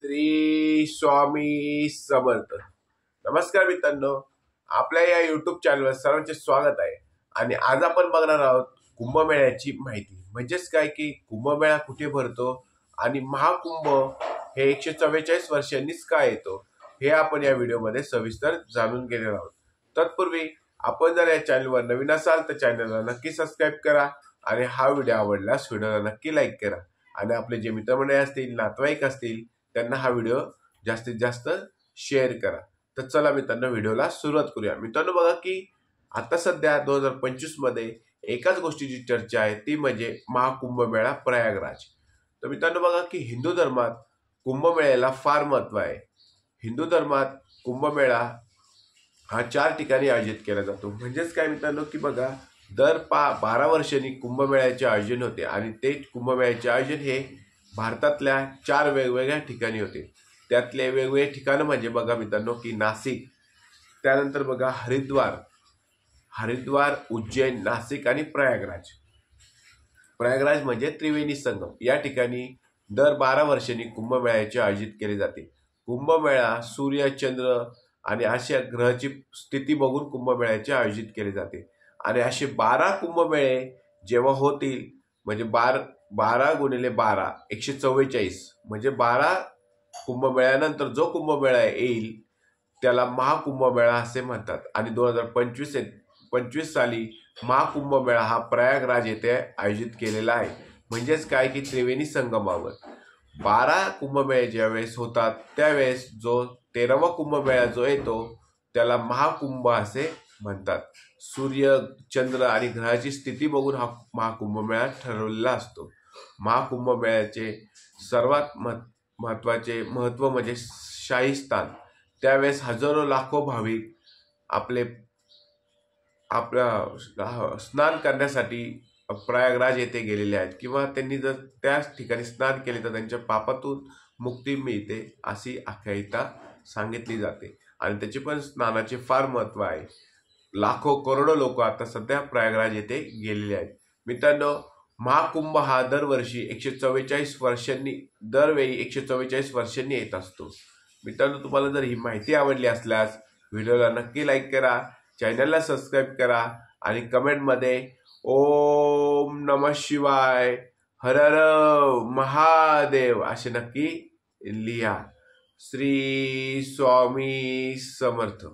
श्री स्वामी समर्थ। नमस्कार मित्रांनो, आपल्या या YouTube चॅनलवर सर्वांचे स्वागत आहे। आणि आज आपण बघणार आहोत कुंभमेळ्याची माहिती। म्हणजेच काय की कुंभमेळा कुठे भरतो आणि महाकुंभ हे 144 वर्षांनीच का येतो हे आपण या व्हिडिओमध्ये सविस्तर जाणून घेणार आहोत। तत्पूर्वी आपण जर या चॅनलवर नवीन असाल तर चॅनलला नक्की सबस्क्राइब करा आणि हा व्हिडिओ आवडल्यास व्हिडिओला नक्की लाईक करा आणि आपले जे मित्रमंडळी असतील, नातेवाईक असतील त्यांना हा व्हिडिओ जास्तीत जास्त शेअर करा। तर चला मित्रांनो, व्हिडिओला सुरुवात करूया। मित्रांनो बघा की आता सध्या 2025 मध्ये एकाच गोष्टीची चर्चा आहे, ती म्हणजे महाकुंभमेळा प्रयागराज। तर मित्रांनो बघा की हिंदू धर्मात कुंभमेळ्याला फार महत्व आहे। हिंदू धर्मात कुंभमेळा हा 4 ठिकाणी आयोजित केला जातो। म्हणजेच काय मित्रांनो की बघा, दर 12 वर्षांनी कुंभमेळ्याचे आयोजन होते आणि ते कुंभमेळ्याचे आयोजन हे भारतातल्या 4 वेगवेगळ्या ठिकाणी होते। त्यातले वेगवेगळे ठिकाण म्हणजे बघा मित्रांनो की नाशिक, त्यानंतर बघा हरिद्वार, उज्जैन, नाशिक आणि प्रयागराज। प्रयागराज म्हणजे त्रिवेणी संगम। या ठिकाणी दर 12 वर्षांनी कुंभमेळ्याचे आयोजित केले जाते। कुंभमेळा सूर्य, चंद्र आणि अशा ग्रहाची स्थिती बघून कुंभमेळ्याचे आयोजित केले जाते। आणि असे 12 कुंभमेळे जेव्हा होतील, म्हणजे 12 गुणिले 12 144, म्हणजे 12 कुंभमेळ्यानंतर जो कुंभमेळा येईल त्याला महाकुंभमेळा असे म्हणतात। आणि 2025 साली महाकुंभमेळा हा प्रयागराज येथे आयोजित केलेला आहे। म्हणजेच काय की त्रिवेणी संगमावर 12 कुंभमेळे ज्यावेळेस होतात त्यावेळेस जो 13वा कुंभमेळा जो येतो त्याला महाकुंभ असे म्हणतात। सूर्य, चंद्र आणि ग्रहाची स्थिती बघून हा महाकुंभमेळा ठरवलेला असतो। महाकुंभमेळ्याचे सर्वात महत्वाचे महत्व म्हणजे शाही स्नान। त्यावेळेस हजारो लाखो भाविक आपल्या स्नान करण्यासाठी प्रयागराज येथे गेलेले आहेत, किंवा त्यांनी जर त्याच ठिकाणी स्नान केले तर त्यांच्या पापातून मुक्ती मिळते अशी आख्यायिका सांगितली जाते। आणि त्याचे पण स्नानाचे फार महत्व आहे। लाखो करोडो लोक आता सध्या प्रयागराज येथे गेलेले आहेत। मित्रांनो, महाकुंभ हा दरवेळी 144 वर्षांनी येत असतो। मित्रांनो, तुम्हाला जर ही माहिती आवडली असल्यास व्हिडिओला नक्की लाईक करा, चॅनलला सबस्क्राइब करा आणि कमेंटमध्ये ओम नमः शिवाय, हर हर महादेव असे नक्की लिहा। श्री स्वामी समर्थ।